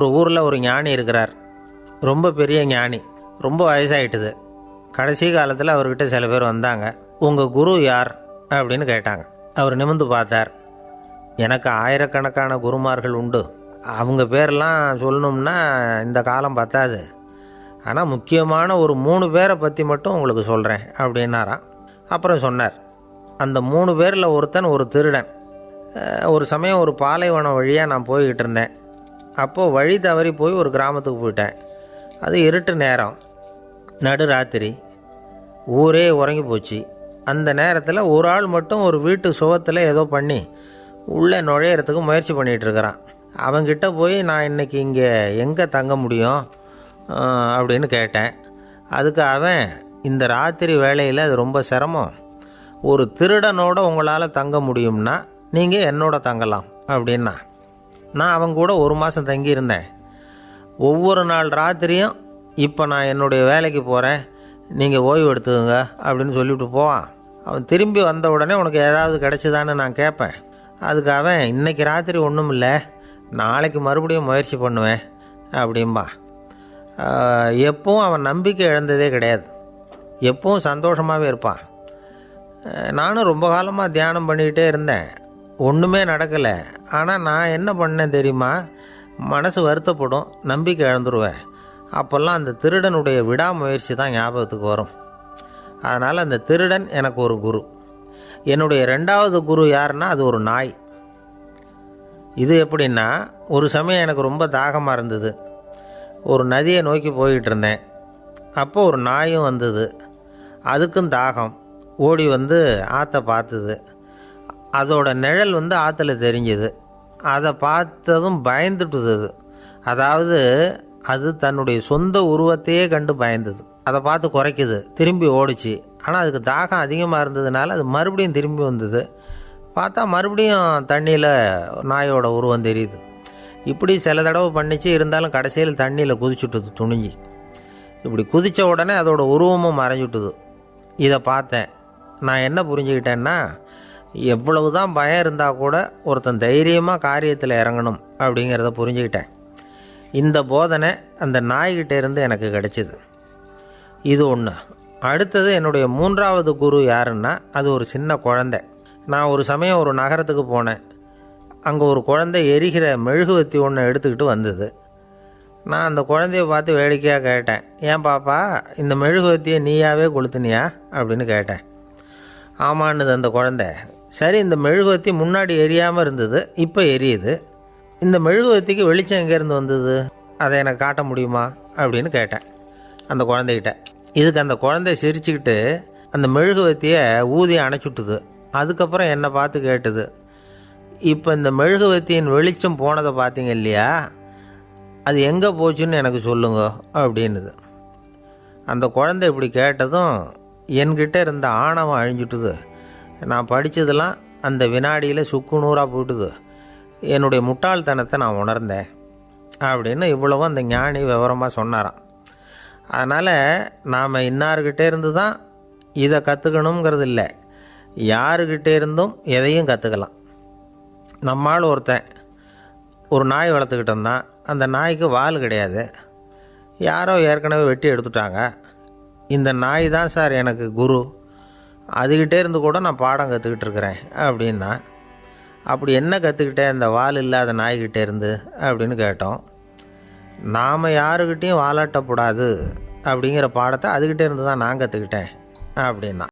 ஒரு ஊரில் ஒரு ஞானி இருக்கிறார். ரொம்ப பெரிய ஞானி. ரொம்ப வயசாகிட்டுது. கடைசி காலத்தில் அவர்கிட்ட சில பேர் வந்தாங்க. உங்கள் குரு யார் அப்படின்னு கேட்டாங்க. அவர் நிமிர்ந்து பார்த்தார். எனக்கு ஆயிரக்கணக்கான குருமார்கள் உண்டு. அவங்க பேரெல்லாம் சொல்லணும்னா இந்த காலம் பத்தாது. ஆனால் முக்கியமான ஒரு 3 பேரை பற்றி மட்டும் உங்களுக்கு சொல்கிறேன் அப்படின்னாராம். அப்புறம் சொன்னார், அந்த 3 பேரில் ஒருத்தன் ஒரு திருடன். ஒரு சமயம் ஒரு பாலைவனம் வழியாக நான் போய்கிட்டு இருந்தேன். அப்போது வழி தவறி போய் ஒரு கிராமத்துக்கு போயிட்டேன். அது இருட்டு நேரம், நடுராத்திரி, ஊரே உறங்கி போச்சு. அந்த நேரத்தில் ஒரு ஆள் மட்டும் ஒரு வீட்டு சுவத்தில் ஏதோ பண்ணி உள்ளே நுழையிறதுக்கு முயற்சி பண்ணிகிட்ருக்கிறான். அவங்கிட்ட போய் நான் இன்றைக்கி இங்கே எங்கே தங்க முடியும் அப்படின்னு கேட்டேன். அதுக்கு அவன், இந்த ராத்திரி வேளையில் அது ரொம்ப சிரமம், ஒரு திருடனோட உங்களால் தங்க முடியும்னா நீங்கள் என்னோட தங்கலாம் அப்படின்னா. நான் அவங்க கூட 1 மாதம் தங்கியிருந்தேன். ஒவ்வொரு நாள் ராத்திரியும் இப்போ நான் என்னுடைய வேலைக்கு போகிறேன், நீங்கள் ஓய்வு எடுத்துக்கோங்க அப்படின்னு சொல்லிவிட்டு போவான். அவன் திரும்பி வந்த உடனே உனக்கு ஏதாவது கிடச்சிதான்னு நான் கேட்பேன். அதுக்கு அவன், இன்றைக்கி ராத்திரி ஒன்றும் இல்லை, நாளைக்கு மறுபடியும் முயற்சி பண்ணுவேன் அப்படின்பா. எப்பவும் அவன் நம்பிக்கை இழந்ததே கிடையாது. எப்பவும் சந்தோஷமாகவே இருப்பான். நானும் ரொம்ப காலமாக தியானம் பண்ணிக்கிட்டே இருந்தேன். ஒன்றுமே நடக்கலை. ஆனால் நான் என்ன பண்ணேன் தெரியுமா? மனசு வருத்தப்படும், நம்பிக்கை இழந்துருவேன். அப்போல்லாம் அந்த திருடனுடைய விடாமுயற்சி தான் ஞாபகத்துக்கு வரும். அதனால் அந்த திருடன் எனக்கு ஒரு குரு. என்னுடைய 2வது குரு யாருன்னா அது ஒரு நாய். இது எப்படின்னா, ஒரு சமயம் எனக்கு ரொம்ப தாகமாக இருந்தது. ஒரு நதியை நோக்கி போய்கிட்டு இருந்தேன். அப்போ ஒரு நாயும் வந்தது. அதுக்கும் தாகம். ஓடி வந்து ஆற்றை பார்த்துது. அதோட நிழல் வந்து ஆற்றுல தெரிஞ்சுது. அதை பார்த்ததும் பயந்துட்டுது. அதாவது அது தன்னுடைய சொந்த உருவத்தையே கண்டு பயந்தது. அதை பார்த்து குறைக்குது, திரும்பி ஓடிச்சு. ஆனால் அதுக்கு தாகம் அதிகமாக இருந்ததுனால அது மறுபடியும் திரும்பி வந்தது. பார்த்தா மறுபடியும் தண்ணியில் நாயோட உருவம் தெரியுது. இப்படி சில தடவை பண்ணிச்சு. இருந்தாலும் கடைசியில் தண்ணியில் குதிச்சுட்டுது துணிஞ்சி. இப்படி குதித்த உடனே அதோட உருவமும் மறைஞ்சுட்டுது. இதை பார்த்தேன். நான் என்ன புரிஞ்சுக்கிட்டேன்னா, எவ்வளவு தான் பயம் இருந்தால் கூட ஒருத்தன் தைரியமாக காரியத்தில் இறங்கணும் அப்படிங்கிறத புரிஞ்சுக்கிட்டேன். இந்த போதனை அந்த நாய்கிட்ட இருந்து எனக்கு கிடைச்சிது. இது ஒன்று. அடுத்தது, என்னுடைய 3வது குரு யாருன்னா அது ஒரு சின்ன குழந்தை. நான் ஒரு சமயம் ஒரு நகரத்துக்கு போனேன். அங்கே ஒரு குழந்தை எரிகிற மெழுகுவத்தி ஒன்று எடுத்துக்கிட்டு வந்தது. நான் அந்த குழந்தைய பார்த்து வேடிக்கையாக கேட்டேன், ஏன் பாப்பா, இந்த மெழுகுவத்தியை நீயாவே கொளுத்துனியா அப்படின்னு கேட்டேன். ஆமான்னுது அந்த குழந்தை. சரி, இந்த மெழுகுவத்தி முன்னாடி எரியாமல் இருந்தது, இப்போ எரியுது. இந்த மெழுகுவத்திக்கு வெளிச்சம் எங்கேருந்து வந்தது, அதை எனக்கு காட்ட முடியுமா அப்படின்னு கேட்டேன் அந்த குழந்தைகிட்ட. இதுக்கு அந்த குழந்தை சிரிச்சுக்கிட்டு அந்த மெழுகுவத்தியை ஊதி அணைச்சுட்டுது. அதுக்கப்புறம் என்னை பார்த்து கேட்டுது, இப்போ இந்த மெழுகுவத்தியின் வெளிச்சம் போனதை பார்த்தீங்க இல்லையா, அது எங்கே போச்சுன்னு எனக்கு சொல்லுங்க அப்படின்னுது. அந்த குழந்தை இப்படி கேட்டதும் என்கிட்ட இருந்த ஆணவம் அழிஞ்சுட்டுது. நான் படித்ததெல்லாம் அந்த வினாடியில் சுக்கு நூறாக போட்டுது. என்னுடைய முட்டாள்தனத்தை நான் உணர்ந்தேன் அப்படின்னு இவ்வளவும் அந்த ஞானி விவரமாக சொன்னாராம். அதனால் நாம் இன்னார்கிட்டே இருந்து தான் இதை கற்றுக்கணுங்கிறது இல்லை, யாருக்கிட்டே இருந்தும் எதையும் கற்றுக்கலாம். நம்மால் ஒருத்தன் ஒரு நாய் வளர்த்துக்கிட்டு இருந்தான். அந்த நாய்க்கு வால் கிடையாது. யாரோ ஏற்கனவே வெட்டி எடுத்துட்டாங்க. இந்த நாய் தான் சார் எனக்கு குரு, அதுக்கிட்டே இருந்து கூட நான் பாடம் கற்றுக்கிட்டு இருக்கிறேன் அப்படின்னா. அப்படி என்ன கற்றுக்கிட்டேன் இந்த வால் இல்லாத நாய்கிட்டே இருந்து அப்படின்னு கேட்டோம். நாம் யாருக்கிட்டேயும் வாலாட்டக்கூடாது அப்படிங்கிற பாடத்தை அதுக்கிட்டே இருந்து தான் நான் கற்றுக்கிட்டேன் அப்படின்னா.